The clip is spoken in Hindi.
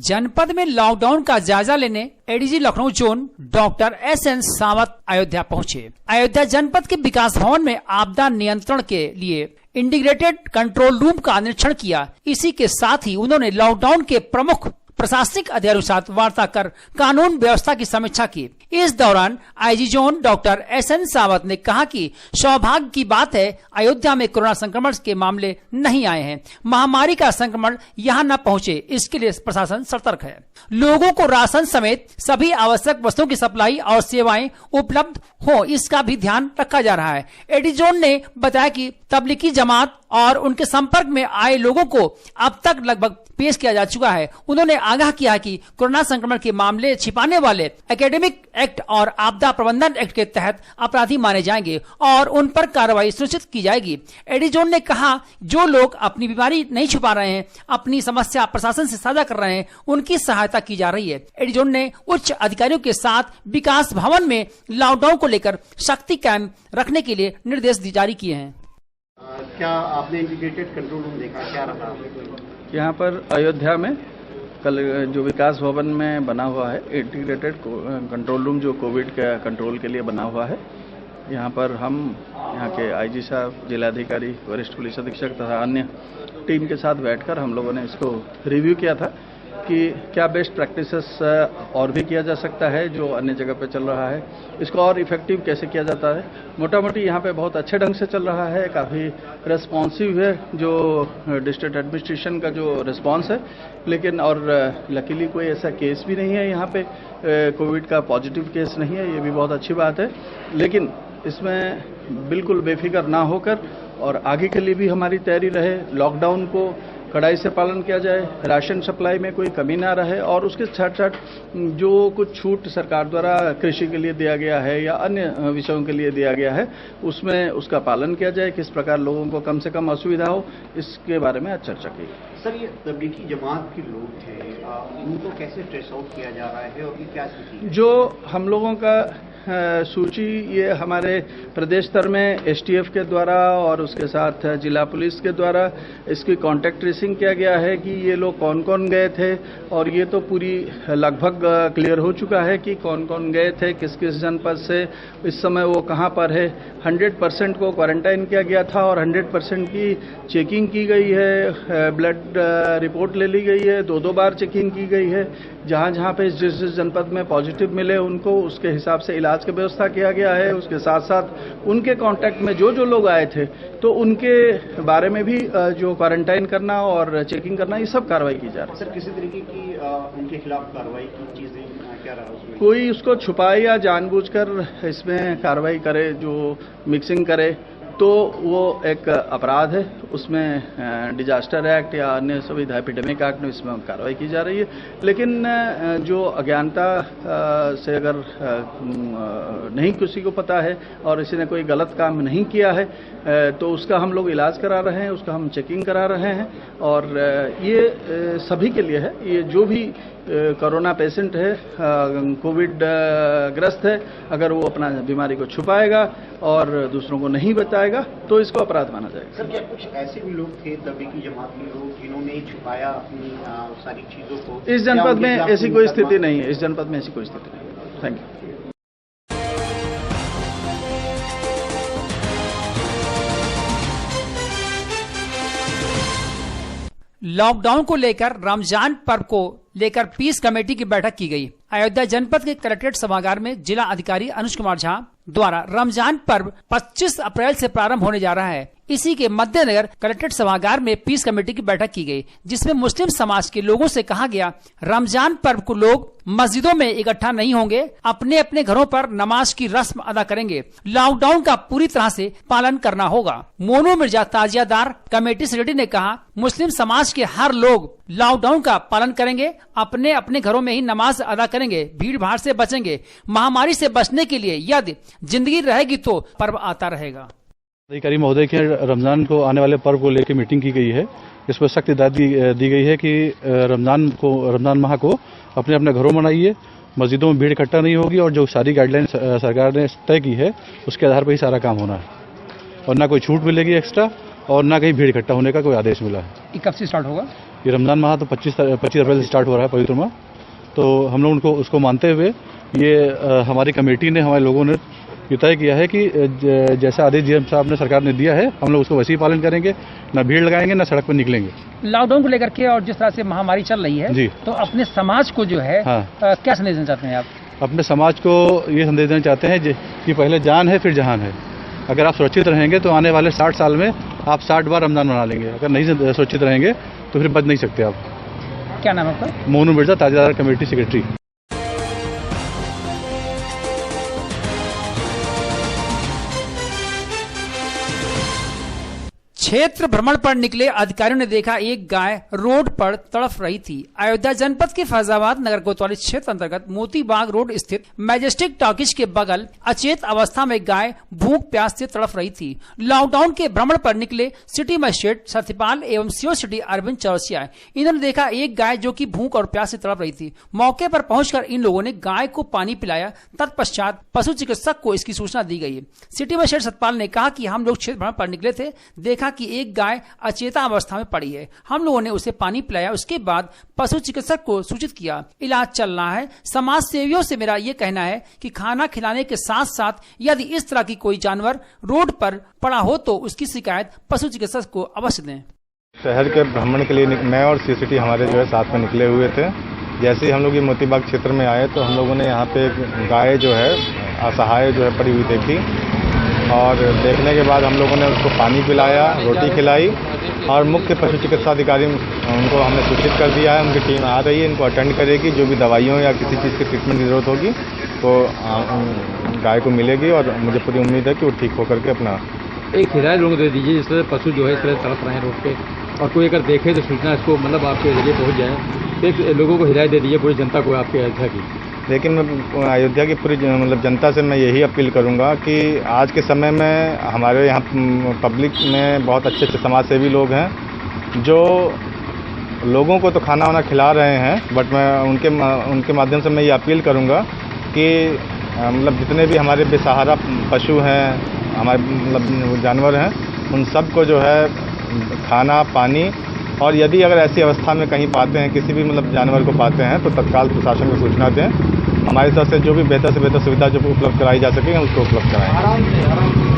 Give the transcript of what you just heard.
जनपद में लॉकडाउन का जायजा लेने ADG Lucknow zone doctor SN Savat Ayodhya पहुंचे। अयोध्या जनपद के विकास भवन में आपदा नियंत्रण के लिए इंटीग्रेटेड कंट्रोल रूम का निरीक्षण किया। इसी के साथ ही उन्होंने लॉकडाउन के प्रमुख प्रशासनिक अधिकारियों के साथ वार्ता कर कानून व्यवस्था की समीक्षा की। इस दौरान आईजी जोन डॉक्टर एसएन सावत ने कहा कि सौभाग्य की बात है अयोध्या में कोरोना संक्रमण के मामले नहीं आए हैं। महामारी का संक्रमण यहां न पहुंचे, इसके लिए प्रशासन सतर्क है। लोगों को राशन समेत सभी आवश्यक वस्तुओं की सप्लाई और सेवाएं उपलब्ध हो, इसका भी ध्यान रखा जा रहा है। एडीजी जोन ने बताया कि तबलीगी जमात और उनके संपर्क में आए लोगों को अब तक लगभग पेश किया जा चुका है। उन्होंने आगाह किया कि कोरोना संक्रमण के मामले छिपाने वाले एकेडमिक एक्ट और आपदा प्रबंधन एक्ट के तहत अपराधी माने जाएंगे और उन पर कार्रवाई सुनिश्चित की जाएगी। एडीजी जोन ने कहा, जो लोग अपनी बीमारी नहीं छुपा रहे हैं, अपनी समस्या प्रशासन से साझा कर रहे हैं, उनकी सहायता की जा रही है। एडीजी जोन ने उच्च अधिकारियों के साथ विकास भवन में लॉकडाउन को लेकर सख्ती कायम रखने के लिए निर्देश जारी किए हैं। क्या आपने इंटीग्रेटेड कंट्रोल रूम देखा, क्या रहा? यहाँ पर अयोध्या में कल जो विकास भवन में बना हुआ है इंटीग्रेटेड कंट्रोल रूम, जो कोविड के कंट्रोल के लिए बना हुआ है, यहाँ पर हम यहाँ के आईजी साहब, जिलाधिकारी, वरिष्ठ पुलिस अधीक्षक तथा अन्य टीम के साथ बैठकर हम लोगों ने इसको रिव्यू किया था कि क्या बेस्ट प्रैक्टिसेस और भी किया जा सकता है जो अन्य जगह पे चल रहा है, इसको और इफेक्टिव कैसे किया जाता है। मोटा मोटी यहाँ पे बहुत अच्छे ढंग से चल रहा है, काफ़ी रेस्पॉन्सिव है जो डिस्ट्रिक्ट एडमिनिस्ट्रेशन का जो रिस्पांस है। लेकिन और लकीली कोई ऐसा केस भी नहीं है यहाँ पे, कोविड का पॉजिटिव केस नहीं है, ये भी बहुत अच्छी बात है। लेकिन इसमें बिल्कुल बेफिक्र ना होकर और आगे के लिए भी हमारी तैयारी रहे, लॉकडाउन को कड़ाई से पालन किया जाए, राशन सप्लाई में कोई कमी ना रहे और उसके साथ साथ जो कुछ छूट सरकार द्वारा कृषि के लिए दिया गया है या अन्य विषयों के लिए दिया गया है उसमें उसका पालन किया जाए, किस प्रकार लोगों को कम से कम असुविधा हो, इसके बारे में आज चर्चा की। सर, ये तबलीगी जमात के लोग थे, उनको कैसे ट्रेस आउट किया जा रहा है और ये क्या स्थिति है? जो हम लोगों का सूची ये हमारे प्रदेश स्तर में एसटीएफ के द्वारा और उसके साथ जिला पुलिस के द्वारा इसकी कांटेक्ट ट्रेसिंग किया गया है कि ये लोग कौन कौन गए थे, और ये तो पूरी लगभग क्लियर हो चुका है कि कौन कौन गए थे, किस किस जनपद से, इस समय वो कहाँ पर है। 100% को क्वारंटाइन किया गया था और 100% की चेकिंग की गई है, ब्लड रिपोर्ट ले ली गई है, 2-2 बार चेकिंग की गई है। जहाँ जहाँ पे जिस जनपद में पॉजिटिव मिले उनको उसके हिसाब से इलाज की व्यवस्था किया गया है। उसके साथ साथ उनके कांटेक्ट में जो जो लोग आए थे तो उनके बारे में भी जो क्वारंटाइन करना और चेकिंग करना, ये सब कार्रवाई की जा रही है। सर, किसी तरीके की उनके खिलाफ कार्रवाई की चीजें क्या रहा उसमें? कोई उसको छुपाए या जानबूझकर इसमें कार्रवाई करे, जो मिक्सिंग करे, तो वो एक अपराध है। उसमें डिजास्टर एक्ट या अन्य सभी एपिडेमिक एक्ट में इसमें कार्रवाई की जा रही है। लेकिन जो अज्ञानता से अगर नहीं किसी को पता है और किसी ने कोई गलत काम नहीं किया है तो उसका हम लोग इलाज करा रहे हैं, उसका हम चेकिंग करा रहे हैं और ये सभी के लिए है। ये जो भी कोरोना पेशेंट है, कोविड ग्रस्त है, अगर वो अपना बीमारी को छुपाएगा और दूसरों को नहीं बताएगा तो इसको अपराध माना जाएगा। सर, क्या कुछ ऐसे भी लोग थे तबलीगी जमात के लोग जिन्होंने छुपाया अपनी सारी चीजों को? इस जनपद में ऐसी कोई स्थिति नहीं है, इस जनपद में ऐसी कोई स्थिति नहीं है। Thank you. लॉकडाउन को लेकर रमजान पर्व को लेकर पीस कमेटी की बैठक की गई। अयोध्या जनपद के कलेक्ट्रेट सभागार में जिला अधिकारी अनुज कुमार झा द्वारा रमजान पर्व 25 अप्रैल से प्रारंभ होने जा रहा है। इसी के मद्देनजर कलेक्ट्रेट सभागार में पीस कमेटी की बैठक की गई, जिसमें मुस्लिम समाज के लोगों से कहा गया, रमजान पर्व को लोग मस्जिदों में इकट्ठा नहीं होंगे, अपने अपने घरों पर नमाज की रस्म अदा करेंगे। लॉकडाउन का पूरी तरह से पालन करना होगा। मोनू मिर्जा ताजियादार कमेटी सेक्रेटरी ने कहा, मुस्लिम समाज के हर लोग लॉकडाउन का पालन करेंगे, अपने अपने घरों में ही नमाज अदा करेंगे, भीड़ भाड़ से बचेंगे। महामारी से बचने के लिए यदि जिंदगी रहेगी तो पर्व आता रहेगा। अधिकारी महोदय के रमजान को आने वाले पर्व को लेकर मीटिंग की गई है। इस पर सख्त हिदायत दी गई है कि रमजान माह को अपने अपने घरों मनाइए, मस्जिदों में भीड़ इकट्ठा नहीं होगी और जो सारी गाइडलाइन सरकार ने तय की है उसके आधार पर ही सारा काम होना है और ना कोई छूट मिलेगी एक्स्ट्रा और ना कहीं भीड़ इकट्ठा होने का कोई आदेश मिला है। कब से स्टार्ट होगा? ये रमज़ान माह तो 25 अप्रैल से स्टार्ट हो रहा है, पवित्र माह। तो हम लोग उनको उसको मानते हुए ये हमारी कमेटी ने, हमारे लोगों ने ये तय किया है कि जैसा आदेश डीएम साहब ने, सरकार ने दिया है, हम लोग उसको वैसे ही पालन करेंगे, ना भीड़ लगाएंगे, ना सड़क पर निकलेंगे। लॉकडाउन को लेकर के और जिस तरह से महामारी चल रही है जी, तो अपने समाज को जो है क्या संदेश देना चाहते हैं आप? अपने समाज को ये संदेश देना चाहते हैं कि पहले जान है फिर जहान है। अगर आप सुरक्षित रहेंगे तो आने वाले 60 साल में आप 60 बार रमजान मना लेंगे। अगर नहीं सुरक्षित रहेंगे तो फिर बच नहीं सकते आप। क्या नाम है आपका? मोनू मिर्जा, ताज़ेदार कमेटी सेक्रेटरी। क्षेत्र भ्रमण पर निकले अधिकारियों ने देखा एक गाय रोड पर तड़फ रही थी। अयोध्या जनपद के फैजाबाद नगर कोतवाली क्षेत्र अंतर्गत मोती बाग रोड स्थित मैजेस्टिक टॉकीज के बगल अचेत अवस्था में गाय भूख प्यास से तड़फ रही थी। लॉकडाउन के भ्रमण पर निकले सिटी मजिस्ट्रेट सत्यपाल एवं सीओ सिटी अरविंद चौरसिया, इन्होंने देखा एक गाय जो कि भूख और प्यास से तड़फ रही थी। मौके पर पहुंचकर इन लोगों ने गाय को पानी पिलाया। तत्पश्चात पशु चिकित्सक को इसकी सूचना दी गई। सिटी मजिस्ट्रेट सत्यपाल ने कहा कि हम लोग क्षेत्र भ्रमण पर निकले थे, देखा कि एक गाय अचेता अवस्था में पड़ी है। हम लोगों ने उसे पानी पिलाया, उसके बाद पशु चिकित्सक को सूचित किया। इलाज चल रहा है। समाज सेवियों से मेरा ये कहना है कि खाना खिलाने के साथ साथ यदि इस तरह की कोई जानवर रोड पर पड़ा हो तो उसकी शिकायत पशु चिकित्सक को अवश्य दें। शहर के भ्रमण के लिए मैं और सीसीटी हमारे जो है साथ में निकले हुए थे। जैसे ही हम लोग ये मोतीबाग क्षेत्र में आए तो हम लोगों ने यहाँ पे एक गाय जो है असहाय जो है पड़ी हुई देखी, और देखने के बाद हम लोगों ने उसको पानी पिलाया, रोटी खिलाई, और मुख्य पशु चिकित्सा अधिकारी उनको हमने सूचित कर दिया है। उनकी टीम आ रही है, इनको अटेंड करेगी। जो भी दवाइयों या किसी चीज़ की ट्रीटमेंट की ज़रूरत होगी तो गाय को मिलेगी, और मुझे पूरी उम्मीद है कि वो ठीक होकर के अपना एक हिदायत लोगों को दे दीजिए, जिस तरह पशु जो है इस तरह तड़प रहे हैं रोड पे, और कोई अगर देखे तो सूचना इसको मतलब आपके जरिए पहुँच जाए। तो एक लोगों को हिदायत दे दीजिए, पूरी जनता को आपके अयोध्या की। लेकिन मैं अयोध्या की पूरी मतलब जनता से मैं यही अपील करूंगा कि आज के समय में हमारे यहाँ पब्लिक में बहुत अच्छे अच्छे समाज सेवी लोग हैं जो लोगों को तो खाना वाना खिला रहे हैं, बट मैं उनके माध्यम से मैं ये अपील करूंगा कि मतलब जितने भी हमारे बेसहारा पशु हैं, हमारे मतलब जानवर हैं, उन सबको जो है खाना पानी, और यदि अगर ऐसी अवस्था में कहीं पाते हैं, किसी भी मतलब जानवर को पाते हैं, तो तत्काल प्रशासन को सूचना दें। हमारी तरफ से जो भी बेहतर से बेहतर सुविधा जो उपलब्ध कराई जा सके हम उसको उपलब्ध कराएं।